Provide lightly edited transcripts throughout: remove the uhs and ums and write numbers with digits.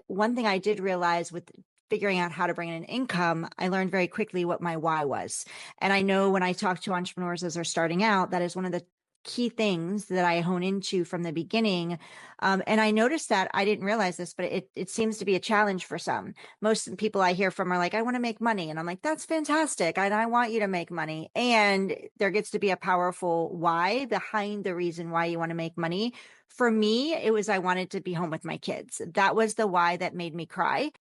one thing I did realize with figuring out how to bring in an income, I learned very quickly what my why was. And I know when I talk to entrepreneurs as they're starting out, that is one of the key things that I hone into from the beginning. And I noticed that I didn't realize this, but it seems to be a challenge for some. Most people I hear from are like, I want to make money. And I'm like, that's fantastic. And I want you to make money. And there gets to be a powerful why behind the reason why you want to make money. For me, it was I wanted to be home with my kids. That was the why that made me cry.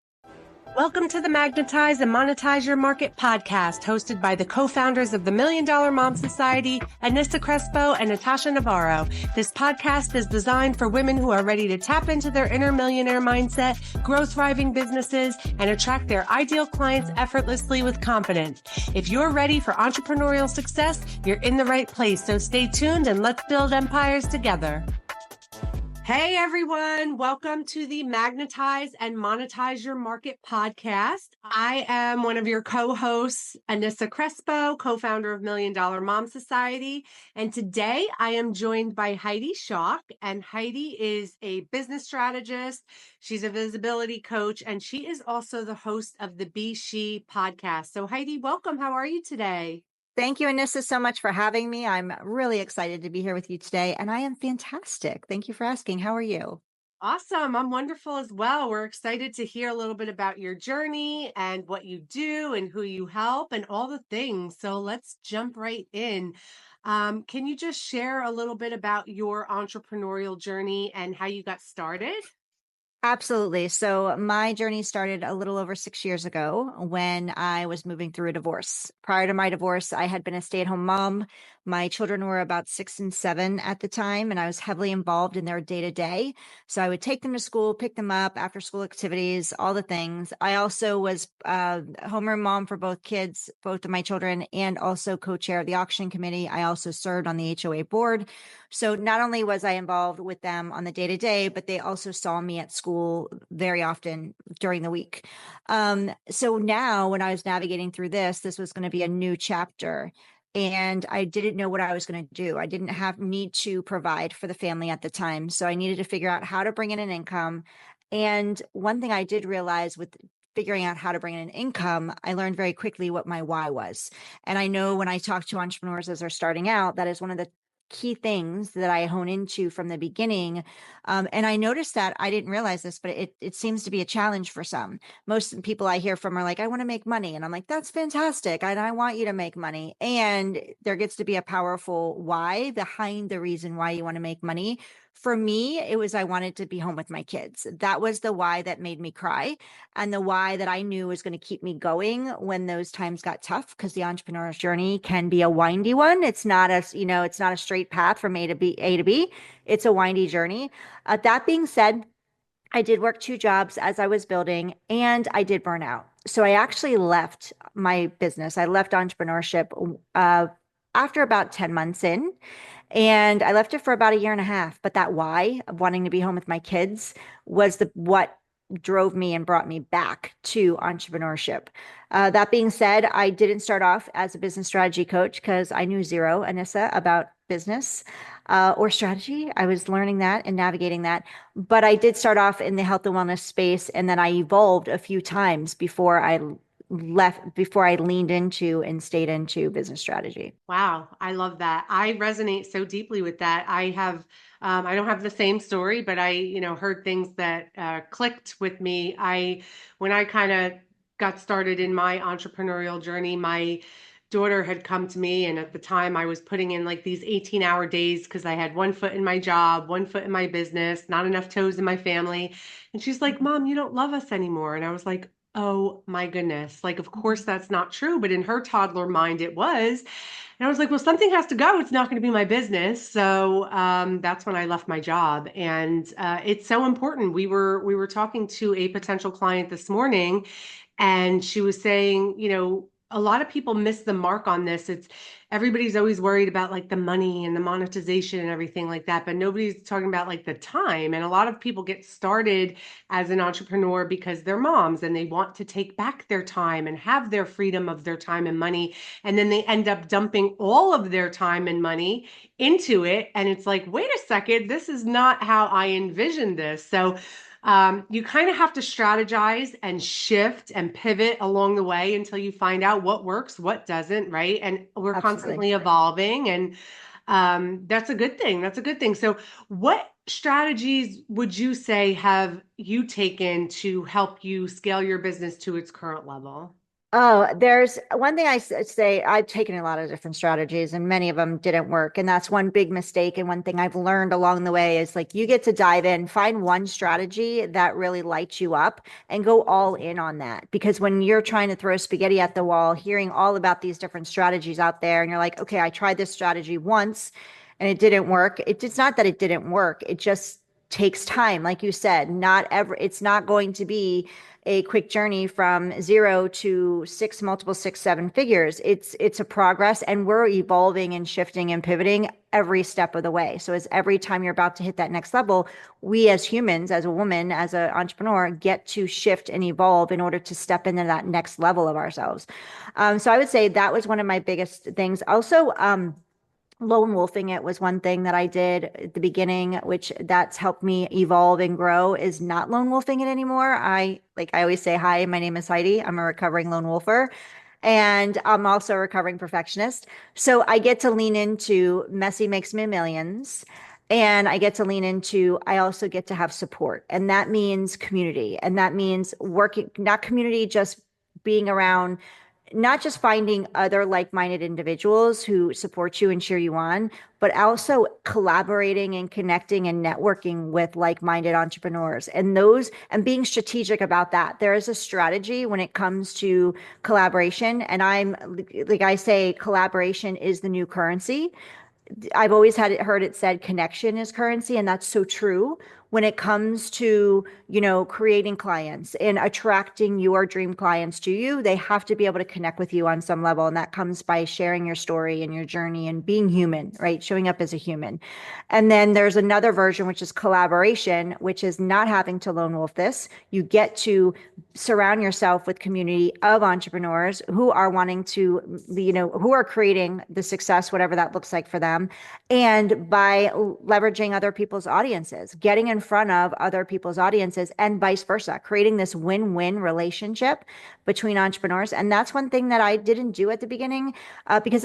Welcome to the Magnetize and Monetize Your Market podcast, hosted by the co-founders of the $1 Million Mom Society, Anissa Crespo and Natasha Navarro. This podcast is designed for women who are ready to tap into their inner millionaire mindset, grow thriving businesses, and attract their ideal clients effortlessly with confidence. If you're ready for entrepreneurial success, you're in the right place. So stay tuned and let's build empires together. Hey everyone, welcome to the Magnetize and Monetize Your Market podcast. I am one of your co-hosts, Anissa Crespo, co-founder of $1 Million Mom Society. And today I am joined by Heidi Schalk. And Heidi is a business strategist. She's a visibility coach, and she is also the host of the Be S.H.E podcast. So Heidi, welcome. How are you today? Thank you, Anissa, so much for having me. I'm really excited to be here with you today, and I am fantastic. Thank you for asking. How are you? Awesome. I'm wonderful as well. We're excited to hear a little bit about your journey and what you do and who you help and all the things. So let's jump right in. Can you just share a little bit about your entrepreneurial journey and how you got started? Absolutely. So my journey started a little over 6 years ago when I was moving through a divorce. Prior to my divorce, I had been a stay-at-home mom. My children were about 6 and 7 at the time, and I was heavily involved in their day-to-day. So I would take them to school, pick them up, after school activities, all the things. I also was a homeroom mom for both kids, both of my children, and also co-chair of the auction committee. I also served on the HOA board. So not only was I involved with them on the day-to-day, but they also saw me at school very often during the week. So now when I was navigating through this was going to be a new chapter. And I didn't know what I was going to do. I didn't need to provide for the family at the time. So I needed to figure out how to bring in an income. And one thing I did realize with figuring out how to bring in an income, I learned very quickly what my why was. And I know when I talk to entrepreneurs as they're starting out, that is one of the key things that I hone into from the beginning. And I noticed that I didn't realize this, but it seems to be a challenge for some. Most people I hear from are like, I want to make money. And I'm like, that's fantastic. And I want you to make money. And there gets to be a powerful why behind the reason why you want to make money. For me, it was I wanted to be home with my kids. That was the why that made me cry, and the why that I knew was going to keep me going when those times got tough, because the entrepreneur's journey can be a windy one. It's not it's not a straight path from A to B. It's a windy journey. That being said, I did work 2 jobs as I was building, and I did burn out. So I actually left my business. I left entrepreneurship after about 10 months in. And I left it for about a year and a half. But that why of wanting to be home with my kids was what drove me and brought me back to entrepreneurship. That being said, I didn't start off as a business strategy coach because I knew zero, Anissa, about business or strategy. I was learning that and navigating that. But I did start off in the health and wellness space, and then I evolved a few times before I leaned into and stayed into business strategy. Wow, I love that. I resonate so deeply with that. I don't have the same story, but heard things that clicked with me. When I kind of got started in my entrepreneurial journey, my daughter had come to me, and at the time I was putting in like these 18-hour days because I had one foot in my job, one foot in my business, not enough toes in my family. And she's like, Mom, you don't love us anymore. And I was like, oh my goodness. Like, of course that's not true, but in her toddler mind it was. And I was like, well, something has to go. It's not going to be my business. So that's when I left my job. And it's so important. We were talking to a potential client this morning, and she was saying, a lot of people miss the mark on this. Everybody's always worried about like the money and the monetization and everything like that, but nobody's talking about like the time. And a lot of people get started as an entrepreneur because they're moms and they want to take back their time and have their freedom of their time and money. And then they end up dumping all of their time and money into it. And it's like, wait a second, this is not how I envisioned this. So You kind of have to strategize and shift and pivot along the way until you find out what works, what doesn't, right? And we're Absolutely. constantly evolving, and that's a good thing. That's a good thing. So, what strategies would you say have you taken to help you scale your business to its current level? Oh, there's one thing say I've taken a lot of different strategies and many of them didn't work. And that's one big mistake. And one thing I've learned along the way is like you get to dive in, find one strategy that really lights you up and go all in on that. Because when you're trying to throw spaghetti at the wall, hearing all about these different strategies out there, and you're like, okay, I tried this strategy once and it didn't work. It's not that it didn't work, it just takes time. Like you said, not ever, it's not going to be a quick journey from zero to six, multiple six, seven figures. It's a progress, and we're evolving and shifting and pivoting every step of the way. So as every time you're about to hit that next level, we as humans, as a woman, as an entrepreneur, get to shift and evolve in order to step into that next level of ourselves. So I would say that was one of my biggest things. Also, lone wolfing it was one thing that I did at the beginning, which that's helped me evolve and grow, is not lone wolfing it anymore. I always say, hi, my name is Heidi. I'm a recovering lone wolfer. And I'm also a recovering perfectionist. So I get to lean into messy makes me millions. And I get to lean into, I also get to have support. And that means community. And that means working, not community, just being around, not just finding other like-minded individuals who support you and cheer you on, but also collaborating and connecting and networking with like-minded entrepreneurs, and those, and being strategic about that. There is a strategy when it comes to collaboration. And I'm like I say, collaboration is the new currency. I've always heard it said connection is currency, and that's so true when it comes to, creating clients and attracting your dream clients to you. They have to be able to connect with you on some level, and that comes by sharing your story and your journey and being human, right? Showing up as a human. And then there's another version, which is collaboration, which is not having to lone wolf this. You get to surround yourself with community of entrepreneurs who are wanting to, who are creating the success, whatever that looks like for them. And by leveraging other people's audiences, getting in front of other people's audiences, and vice versa, creating this win-win relationship between entrepreneurs. And that's one thing that I didn't do at the beginning, because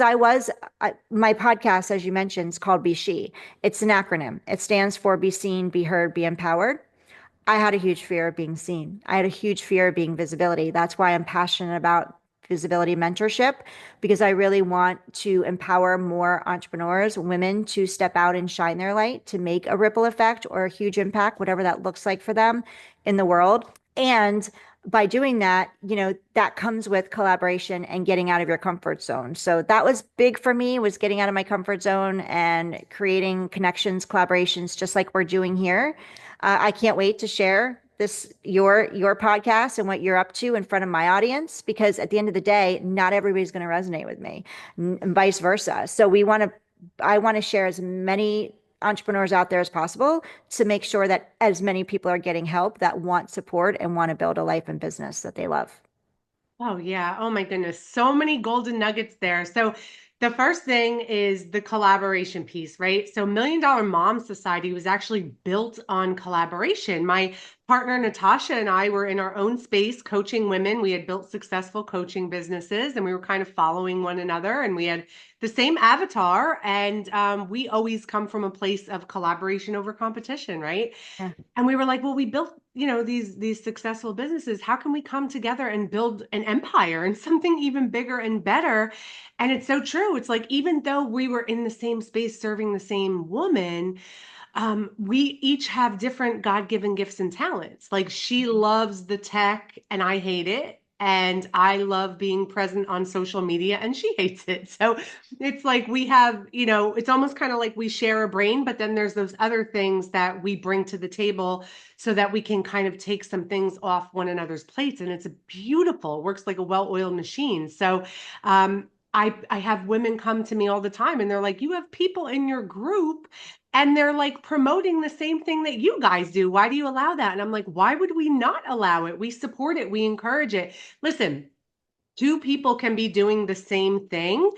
my podcast, as you mentioned, is called Be S.H.E. It's an acronym. It stands for Be Seen, Be Heard, Be Empowered. I had a huge fear of being seen. I had a huge fear of being visibility. That's why I'm passionate about visibility mentorship, because I really want to empower more entrepreneurs, women, to step out and shine their light, to make a ripple effect or a huge impact, whatever that looks like for them in the world. And by doing that, that comes with collaboration and getting out of your comfort zone. So that was big for me, was getting out of my comfort zone and creating connections, collaborations, just like we're doing here. I can't wait to share your podcast and what you're up to in front of my audience, because at the end of the day, not everybody's going to resonate with me, and vice versa. So I want to share as many entrepreneurs out there as possible to make sure that as many people are getting help that want support and want to build a life and business that they love. Oh, yeah. Oh, my goodness. So many golden nuggets there. So, the first thing is the collaboration piece, right? So, Million Dollar Mom Society was actually built on collaboration. My partner, Natasha, and I were in our own space coaching women. We had built successful coaching businesses, and we were kind of following one another, and we had the same avatar. And we always come from a place of collaboration over competition, right? Yeah. And we were like, well, we built, these successful businesses. How can we come together and build an empire and something even bigger and better? And it's so true. It's like, even though we were in the same space serving the same woman, we each have different God-given gifts and talents. Like, she loves the tech and I hate it. And I love being present on social media and she hates it. So it's like we have, it's almost kind of like we share a brain, but then there's those other things that we bring to the table so that we can kind of take some things off one another's plates. And it's beautiful, it works like a well-oiled machine. So I have women come to me all the time and they're like, you have people in your group and they're like promoting the same thing that you guys do. Why do you allow that? And I'm like, why would we not allow it? We support it. We encourage it. Listen, two people can be doing the same thing,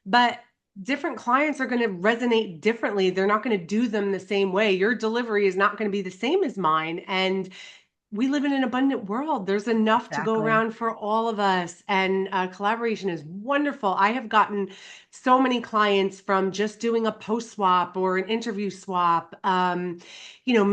but different clients are going to resonate differently. They're not going to do them the same way. Your delivery is not going to be the same as mine. And we live in an abundant world. There's enough to go Exactly. around for all of us, and collaboration is wonderful. I have gotten so many clients from just doing a post swap or an interview swap.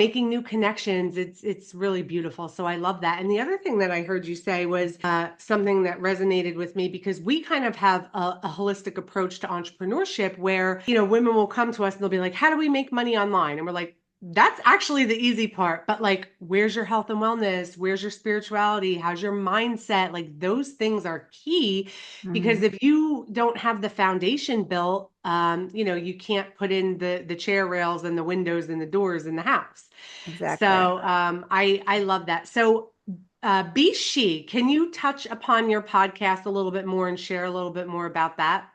Making new connections. It's really beautiful. So I love that. And the other thing that I heard you say was something that resonated with me because we kind of have a holistic approach to entrepreneurship, where women will come to us and they'll be like, "How do we make money online?" And we're like, that's actually the easy part. But like, where's your health and wellness? Where's your spirituality? How's your mindset? Like, those things are key, because Mhm. if you don't have the foundation built, you can't put in the chair rails and the windows and the doors in the house. Exactly. So I love that. So Be She, can you touch upon your podcast a little bit more and share a little bit more about that?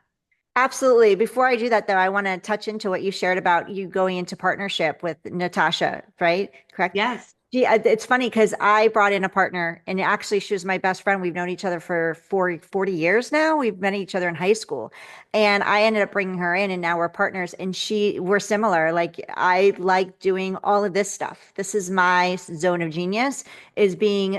Absolutely. Before I do that, though, I want to touch into what you shared about you going into partnership with Natasha, right? Correct? Yes. It's funny because I brought in a partner, and actually, she was my best friend. We've known each other for 40 years now. We've met each other in high school. And I ended up bringing her in, and now we're partners. And we're similar. Like, I like doing all of this stuff. This is my zone of genius, is being,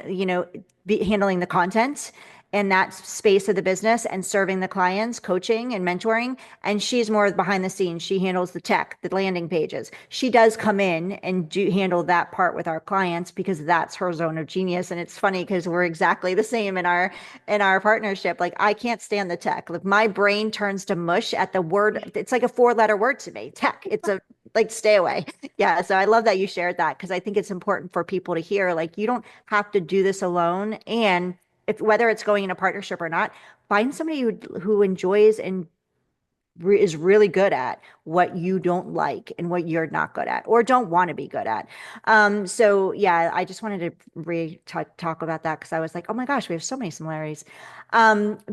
handling the content in that space of the business and serving the clients, coaching and mentoring. And she's more behind the scenes. She handles the tech, the landing pages. She does come in and handle that part with our clients because that's her zone of genius. And it's funny because we're exactly the same in our partnership. Like, I can't stand the tech. Like, my brain turns to mush at the word. It's like a four-letter word to me. Tech. It's a like, stay away. Yeah. So I love that you shared that because I think it's important for people to hear. Like, you don't have to do this alone. And if whether it's going in a partnership or not, find somebody who enjoys and is really good at what you don't like and what you're not good at or don't want to be good at. So yeah, I just wanted to talk about that because I was like, oh my gosh, we have so many similarities.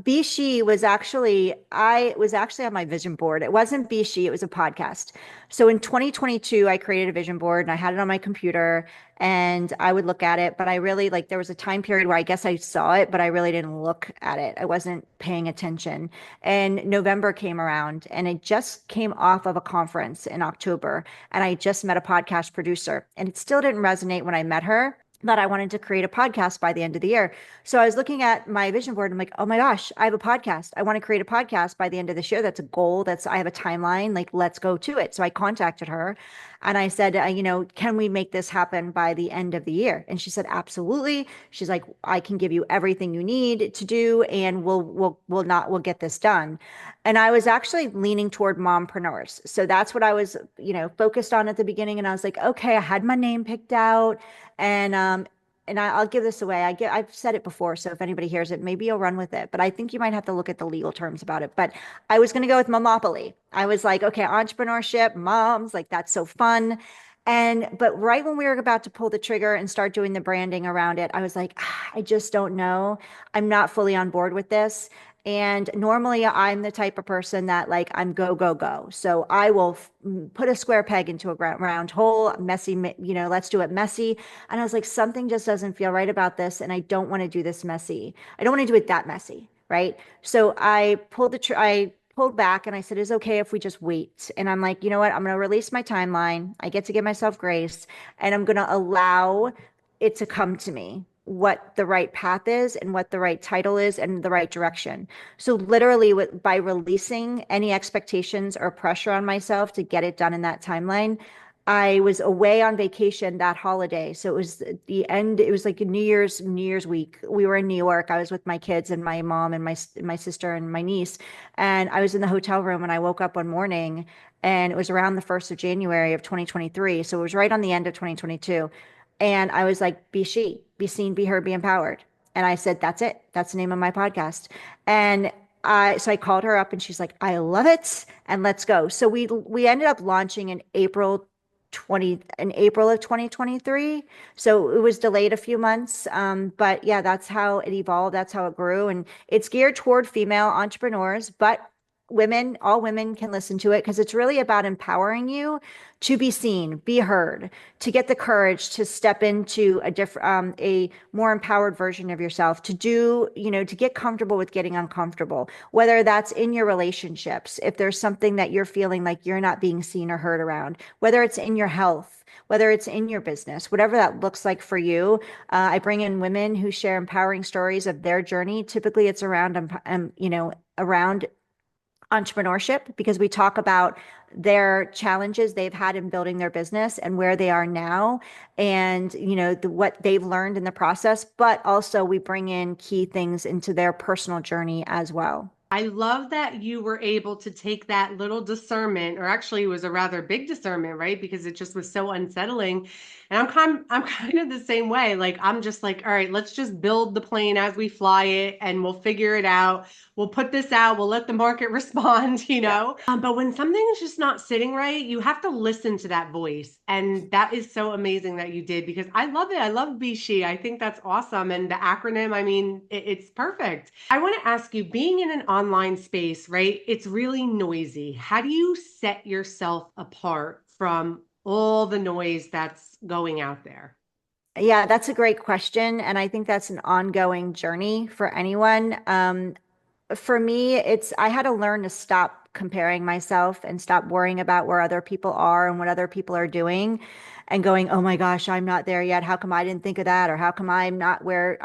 Be She was actually, I was actually on my vision board. It wasn't Be She, it was a podcast. So in 2022, I created a vision board and I had it on my computer and I would look at it, but I really like there was a time period where I guess I saw it, but I really didn't look at it. I wasn't paying attention. And November came around and it just came off of a conference in October. And I just met a podcast producer and it still didn't resonate when I met her that I wanted to create a podcast by the end of the year. So I was looking at my vision board. I'm like, oh my gosh, I have a podcast. I want to create a podcast by the end of this year. That's a goal. I have a timeline. Like, let's go to it. So I contacted her and I said, can we make this happen by the end of the year? And she said, absolutely. She's like, I can give you everything you need to do, and we'll get this done. And I was actually leaning toward mompreneurs. So that's what I was, focused on at the beginning. And I was like, okay, I had my name picked out. And I'll give this away. I've said it before, so if anybody hears it, maybe you'll run with it. But I think you might have to look at the legal terms about it. But I was going to go with momopoly. I was like, okay, entrepreneurship, moms, like that's so fun. But right when we were about to pull the trigger and start doing the branding around it, I was like, I just don't know. I'm not fully on board with this. And normally I'm the type of person that like I'm go, go, go. So I will put a square peg into a round hole, messy, let's do it messy. And I was like, something just doesn't feel right about this. And I don't want to do this messy. I don't want to do it that messy. Right. So I pulled back and I said, is it okay if we just wait? And I'm like, you know what? I'm going to release my timeline. I get to give myself grace and I'm going to allow it to come to me what the right path is and what the right title is and the right direction. So literally by releasing any expectations or pressure on myself to get it done in that timeline, I was away on vacation that holiday. So it was the end, it was like a New Year's week. We were in New York. I was with my kids and my mom and my sister and my niece. And I was in the hotel room and I woke up one morning and it was around the 1st of January of 2023. So it was right on the end of 2022. And I was like, be she, be seen, be heard, be empowered. And I said, that's it. That's the name of my podcast. And so I called her up and she's like, I love it. And let's go. So we ended up launching in April of 2023. So it was delayed a few months. But yeah, that's how it evolved. That's how it grew. And it's geared toward female entrepreneurs, but women, all women can listen to it because it's really about empowering you to be seen, be heard, to get the courage to step into a different, a more empowered version of yourself, to do, to get comfortable with getting uncomfortable, whether that's in your relationships, if there's something that you're feeling like you're not being seen or heard around, whether it's in your health, whether it's in your business, whatever that looks like for you. I bring in women who share empowering stories of their journey. Typically, it's around, around entrepreneurship because we talk about their challenges they've had in building their business and where they are now and what they've learned in the process, but also we bring in key things into their personal journey as well. I love that you were able to take that little discernment, or actually it was a rather big discernment, right? Because it just was so unsettling. And I'm kind of the same way. Like I'm just like, all right, let's just build the plane as we fly it and we'll figure it out. We'll put this out, we'll let the market respond, you Yeah. know? But when something is just not sitting right, you have to listen to that voice. And that is so amazing that you did because I love it. I love Be S.H.E. I think that's awesome. And the acronym, I mean, it's perfect. I want to ask you, being in an online space, right? It's really noisy. How do you set yourself apart from all the noise that's going out there? Yeah, that's a great question. And I think that's an ongoing journey for anyone. For me, I had to learn to stop comparing myself and stop worrying about where other people are and what other people are doing and going, oh my gosh, I'm not there yet. How come I didn't think of that? Or how come I'm not where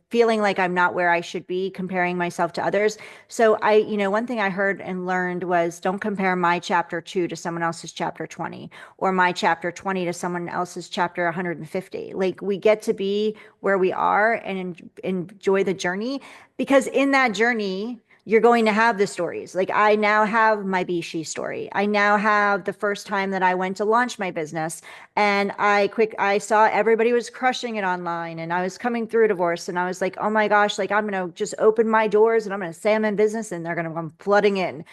feeling like I'm not where I should be, comparing myself to others. So one thing I heard and learned was don't compare my chapter 2 to someone else's chapter 20 or my chapter 20 to someone else's chapter 150. Like we get to be where we are and enjoy the journey because in that journey, you're going to have the stories. Like I now have my Be S.H.E story. I now have the first time that I went to launch my business and I saw everybody was crushing it online and I was coming through a divorce and I was like, oh my gosh, like I'm going to just open my doors and I'm going to say I'm in business and they're going to come flooding in.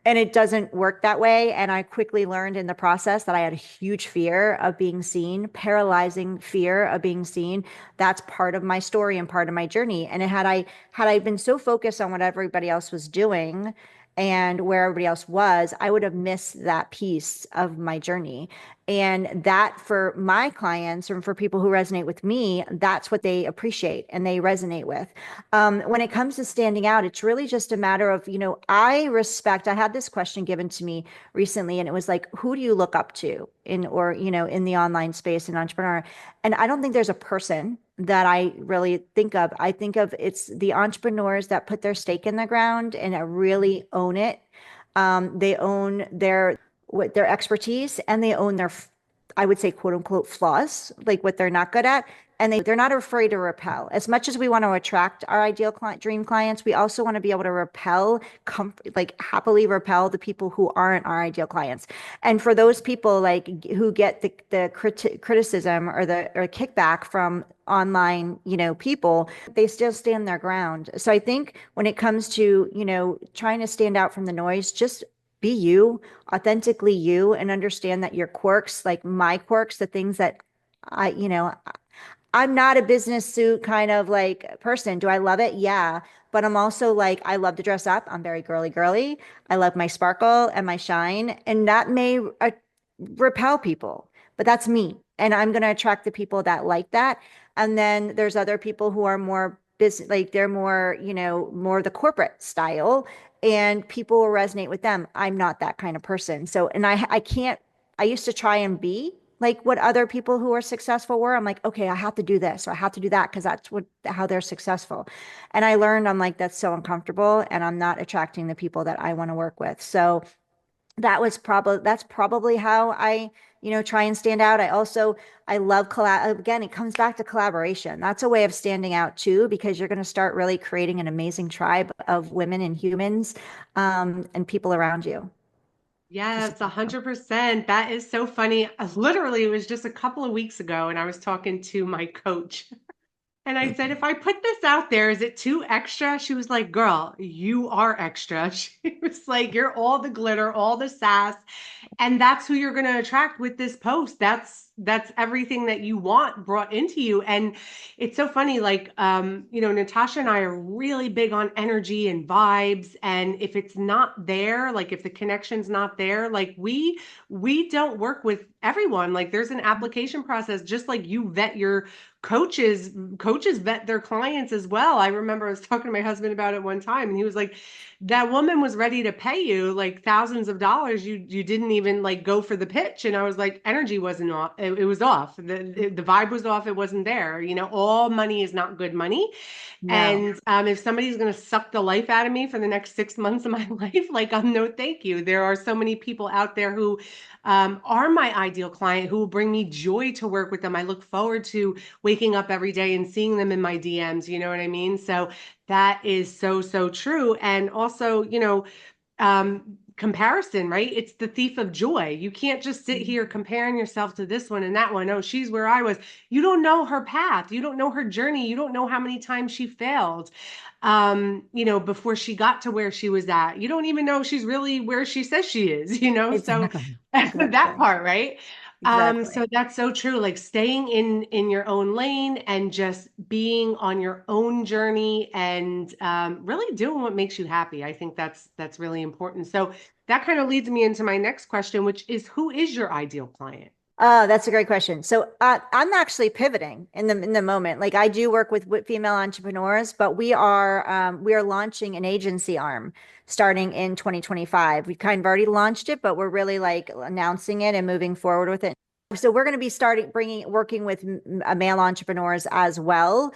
And it doesn't work that way. And I quickly learned in the process that I had a huge fear of being seen, paralyzing fear of being seen. That's part of my story and part of my journey. And had I been so focused on what everybody else was doing and where everybody else was, I would have missed that piece of my journey. And that for my clients and for people who resonate with me, that's what they appreciate and they resonate with. When it comes to standing out, it's really just a matter of, I had this question given to me recently, and it was like, who do you look up to in the online space and entrepreneur? And I don't think there's a person that I really think of. I think of it's the entrepreneurs that put their stake in the ground and really own it. They own their expertise and they own their, I would say, quote unquote, flaws, like what they're not good at. And they're not afraid to repel. As much as we want to attract our ideal client, dream clients, we also want to be able to repel, like happily repel the people who aren't our ideal clients. And for those people like who get the criticism or kickback from online, people, they still stand their ground. So I think when it comes to, trying to stand out from the noise, just be you, authentically you, and understand that your quirks, like my quirks, the things that I'm not a business suit kind of like person. Do I love it? Yeah. But I'm also like, I love to dress up. I'm very girly, girly. I love my sparkle and my shine. And that may repel people, but that's me. And I'm going to attract the people that like that. And then there's other people who are more business, like they're more, more the corporate style and people will resonate with them. I'm not that kind of person. So, and I can't, I used to try and be like what other people who are successful were. I'm like, okay, I have to do this or I have to do that because that's how they're successful. And I learned I'm like, that's so uncomfortable and I'm not attracting the people that I want to work with. So that's probably how I, try and stand out. I love again, it comes back to collaboration. That's a way of standing out too, because you're going to start really creating an amazing tribe of women and humans, and people around you to Yes, support you. 100%. That is so funny. Literally, it was just a couple of weeks ago, and I was talking to my coach. And I said, if I put this out there, is it too extra? She was like, girl, you are extra. She was like, you're all the glitter, all the sass, and that's who you're going to attract with this post. That's everything that you want brought into you. And it's so funny, like, Natasha and I are really big on energy and vibes, and if it's not there, like if the connection's not there, like we don't work with everyone. Like there's an application process, just like you vet your coaches vet their clients as well. I remember I was talking to my husband about it one time, and he was like, that woman was ready to pay you like thousands of dollars. You didn't even like go for the pitch. And I was like, energy wasn't off. It was off. The vibe was off. It wasn't there. All money is not good money. No. And if somebody's going to suck the life out of me for the next 6 months of my life, like, no, thank you. There are so many people out there who are my ideal client, who will bring me joy to work with them. I look forward to waking up every day and seeing them in my DMs. You know what I mean? So that is so, so true. And also, comparison, right? It's the thief of joy. You can't just sit here comparing yourself to this one and that one. Oh, she's where I was. You don't know her path. You don't know her journey. You don't know how many times she failed, before she got to where she was at. You don't even know she's really where she says she is, So Exactly. that Exactly. part, right? So Exactly. that's so true. Like staying in your own lane and just being on your own journey, and really doing what makes you happy. I think that's really important. So that kind of leads me into my next question, which is, who is your ideal client? That's a great question. So I'm actually pivoting in the moment. Like I do work with female entrepreneurs, but we are launching an agency arm starting in 2025. We kind of already launched it, but we're really like announcing it and moving forward with it. So we're going to be starting working with male entrepreneurs as well,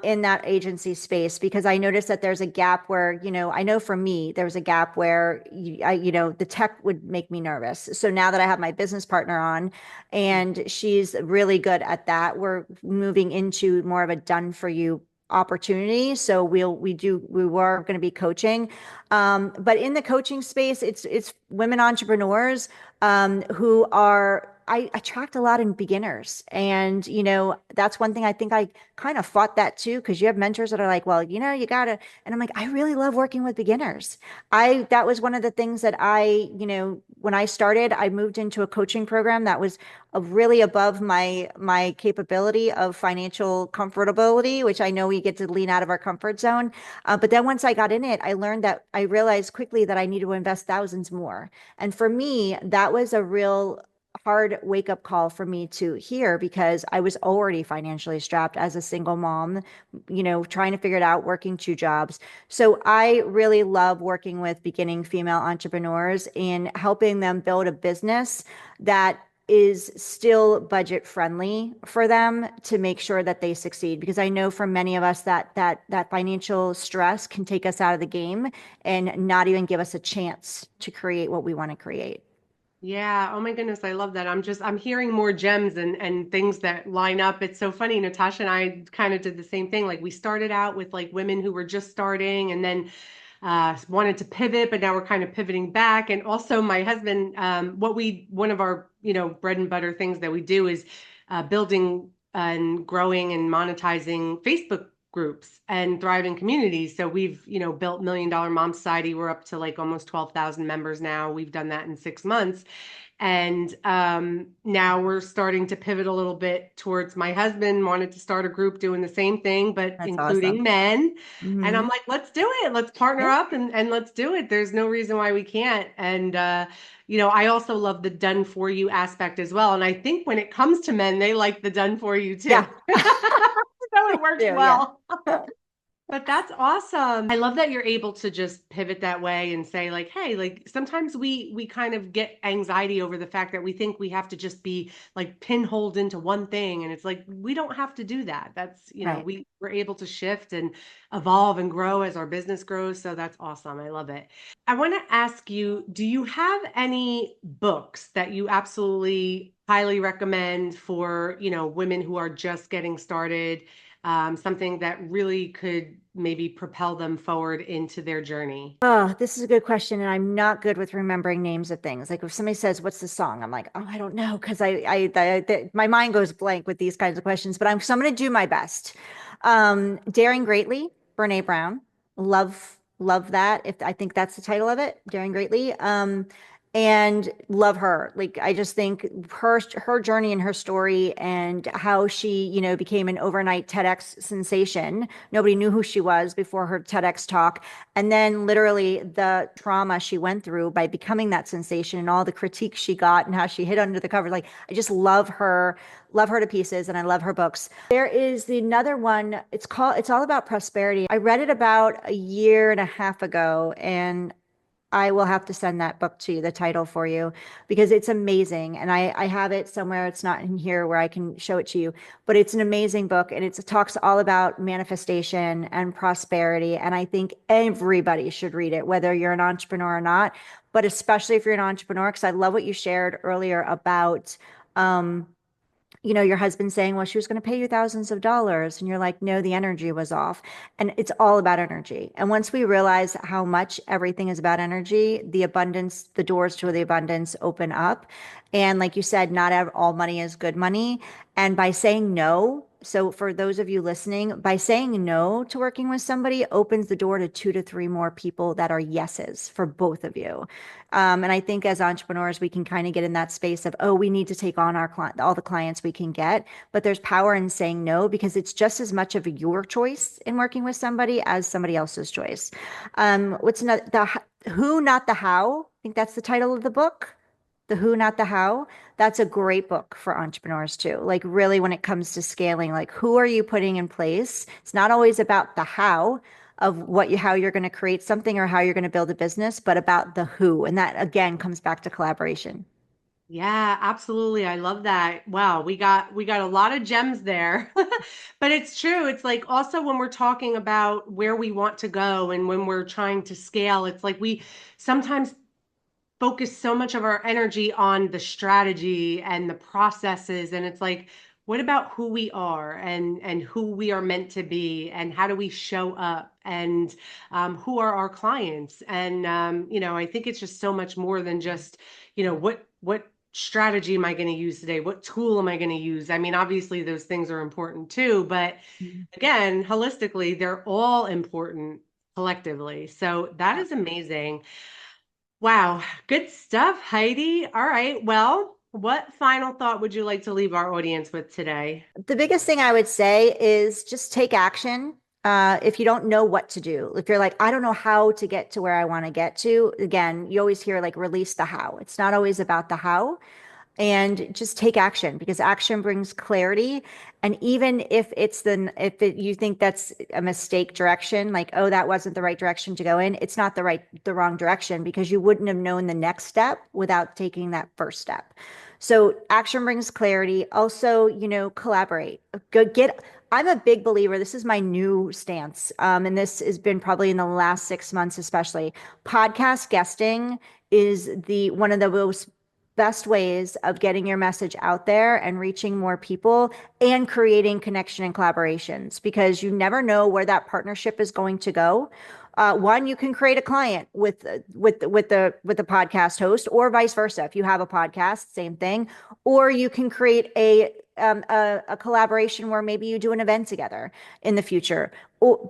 in that agency space, because I noticed that there's a gap where, I know for me, there was a gap where the tech would make me nervous. So now that I have my business partner on, and she's really good at that, we're moving into more of a done for you opportunity. So we were going to be coaching, but in the coaching space, it's women entrepreneurs, who are, I attract a lot in beginners. And, that's one thing I think I kind of fought that too, because you have mentors that are like, well, you gotta, and I'm like, I really love working with beginners. That was one of the things that when I started, I moved into a coaching program that was really above my capability of financial comfortability, which I know we get to lean out of our comfort zone. But then once I got in it, I realized quickly that I need to invest thousands more. And for me, that was a real hard wake up call for me to hear, because I was already financially strapped as a single mom, trying to figure it out, working two jobs. So I really love working with beginning female entrepreneurs and helping them build a business that is still budget friendly for them, to make sure that they succeed, because I know for many of us that financial stress can take us out of the game and not even give us a chance to create what we want to create. Yeah. Oh my goodness. I love that. I'm hearing more gems and things that line up. It's so funny. Natasha and I kind of did the same thing. Like we started out with like women who were just starting, and then wanted to pivot, but now we're kind of pivoting back. And also my husband, one of our, bread and butter things that we do is building and growing and monetizing Facebook groups and thriving communities. So we've, built $1 Million Mom Society. We're up to like almost 12,000 members now. We've done that in 6 months. And now we're starting to pivot a little bit towards, my husband wanted to start a group doing the same thing, but That's including awesome. men. And I'm Hmm. like, let's do it. Let's partner Yeah. up and let's do it. There's no reason why we can't. And, I also love the done for you aspect as well. And I think when it comes to men, they like the done for you too. Yeah. So it works Yeah. Yeah. well. But that's awesome. I love that you're able to just pivot that way and say like, hey, like sometimes we kind of get anxiety over the fact that we think we have to just be like pinholed into one thing. And it's like we don't have to do that. That's, Right. we're able to shift and evolve and grow as our business grows. So that's awesome. I love it. I want to ask you, do you have any books that you absolutely highly recommend for, women who are just getting started? Something that really could maybe propel them forward into their journey? Oh, this is a good question, and I'm not good with remembering names of things. Like if somebody says, "What's the song?" I'm like, "Oh, I don't know," because my mind goes blank with these kinds of questions. But so I'm going to do my best. Daring Greatly, Brene Brown. Love that. If I think that's the title of it, Daring Greatly. And love her. Like I just think her journey and her story and how she, became an overnight TEDx sensation. Nobody knew who she was before her TEDx talk. And then literally the trauma she went through by becoming that sensation and all the critiques she got and how she hid under the cover. Like I just love her to pieces, and I love her books. There is another one. It's all about prosperity. I read it about a year and a half ago, and I will have to send that book to you, the title for you, because it's amazing. And I have it somewhere. It's not in here where I can show it to you, but it's an amazing book. And it talks all about manifestation and prosperity. And I think everybody should read it, whether you're an entrepreneur or not, but especially if you're an entrepreneur, because I love what you shared earlier about, um, your husband saying, well, she was going to pay you thousands of dollars. And you're like, no, the energy was off. And it's all about energy. And once we realize how much everything is about energy, the abundance, the doors to the abundance open up. And like you said, not all money is good money. And by saying no, so for those of you listening, by saying no to working with somebody opens the door to 2 to 3 more people that are yeses for both of you. And I think as entrepreneurs, we can kind of get in that space of, oh, we need to take on all the clients we can get. But there's power in saying no because it's just as much of your choice in working with somebody as somebody else's choice. What's another, the who, not the how? I think that's the title of the book. The Who, Not the How. That's a great book for entrepreneurs too. Like really when it comes to scaling, like who are you putting in place? It's not always about the how of how you're going to create something or how you're going to build a business, but about the who. And that again comes back to collaboration. Yeah, absolutely. I love that. Wow, we got a lot of gems there. But it's true. It's like also when we're talking about where we want to go and when we're trying to scale, it's like we sometimes focus so much of our energy on the strategy and the processes, and it's like what about who we are and who we are meant to be and how do we show up and who are our clients, and I think it's just so much more than just what strategy am I going to use today, what tool am I going to use. I mean, obviously those things are important too, but Mhm. again, holistically they're all important collectively, so that Yeah. is amazing. Wow, good stuff, Heidi. All right. Well, what final thought would you like to leave our audience with today? The biggest thing I would say is just take action. If you don't know what to do, if you're like, I don't know how to get to where I want to get to, again, you always hear like release the how. It's not always about the how. And just take action because action brings clarity. And even if you think that's a mistake direction, like, oh, that wasn't the right direction to go in, it's not the wrong direction because you wouldn't have known the next step without taking that first step. So action brings clarity. Also, collaborate. Go get, I'm a big believer. This is my new stance. And this has been probably in the last 6 months, especially podcast guesting is the one of the most best ways of getting your message out there and reaching more people and creating connection and collaborations because you never know where that partnership is going to go. One, you can create a client with the podcast host, or vice versa. If you have a podcast, same thing. Or you can create a collaboration where maybe you do an event together in the future.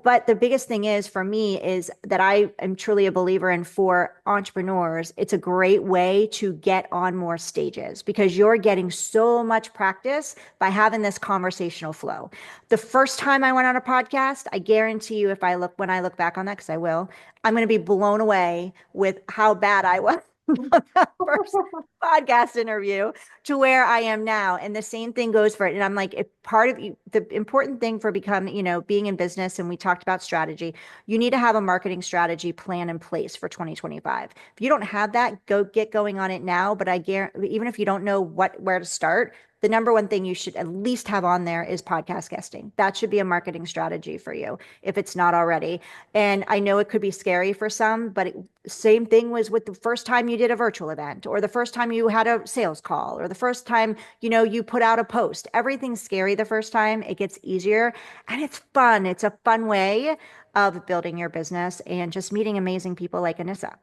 But the biggest thing is for me is that I am truly a believer in for entrepreneurs, it's a great way to get on more stages because you're getting so much practice by having this conversational flow. The first time I went on a podcast, I guarantee you when I look back on that, because I will, I'm going to be blown away with how bad I was on that first podcast interview to where I am now. And the same thing goes for it. And I'm like, if part of the important thing for being in business, and we talked about strategy, you need to have a marketing strategy plan in place for 2025. If you don't have that, go get going on it now. But I guarantee, even if you don't know where to start, the number one thing you should at least have on there is podcast guesting. That should be a marketing strategy for you if it's not already. And I know it could be scary for some, but same thing was with the first time you did a virtual event or the first time you had a sales call or the first time, you put out a post. Everything's scary the first time. It gets easier and it's fun. It's a fun way of building your business and just meeting amazing people like Anissa.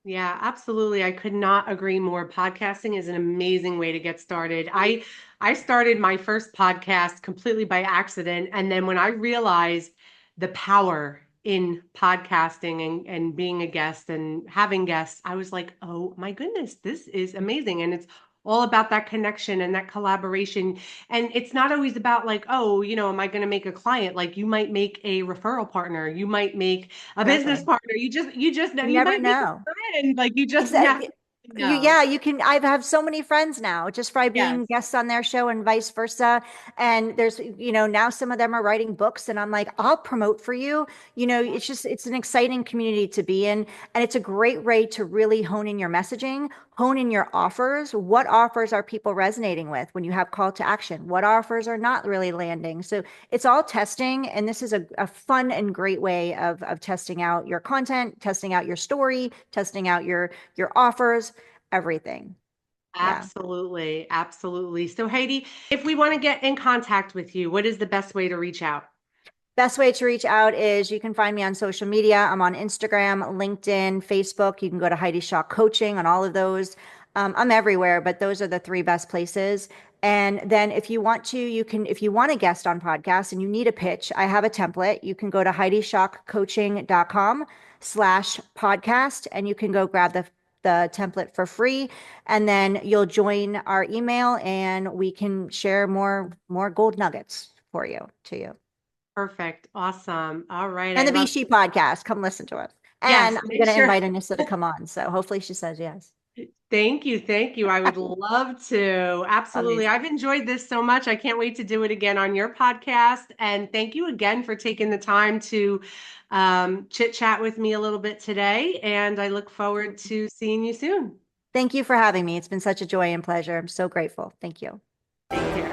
Yeah, absolutely. I could not agree more. Podcasting is an amazing way to get started. I started my first podcast completely by accident, and then when I realized the power in podcasting and being a guest and having guests, I was like, "Oh my goodness, this is amazing." And it's all about that connection and that collaboration. And it's not always about like, "Oh, am I going to make a client?" Like you might make a referral partner, you might make a business Exactly. partner. You just know You you never might make know. and like you just never Exactly. know. You can. I have so many friends now just by being Yes. guests on their show and vice versa. And there's, now some of them are writing books, and I'm like, I'll promote for you. It's an exciting community to be in. And it's a great way to really hone in your messaging, hone in your offers. What offers are people resonating with when you have call to action? What offers are not really landing? So it's all testing. And this is a fun and great way of testing out your content, testing out your story, testing out your offers, everything. Yeah. Absolutely. Absolutely. So Heidi, if we want to get in contact with you, what is the best way to reach out? Best way to reach out is you can find me on social media. I'm on Instagram, LinkedIn, Facebook. You can go to Heidi Schalk Coaching on all of those. I'm everywhere, but those are the three best places. And then if you want to, if you want a guest on podcast and you need a pitch, I have a template. You can go to HeidiSchalkCoaching.com/podcast and you can go grab the template for free. And then you'll join our email and we can share more gold nuggets for you to you. Perfect. Awesome. All right. And I the love Be S.H.E podcast. Come listen to us. And Yes, I'm make going to sure. invite Anissa to come on. So hopefully she says yes. Thank you. Thank you. I would love to. Absolutely. Amazing. I've enjoyed this so much. I can't wait to do it again on your podcast. And thank you again for taking the time to chit chat with me a little bit today. And I look forward to seeing you soon. Thank you for having me. It's been such a joy and pleasure. I'm so grateful. Thank you. Take care.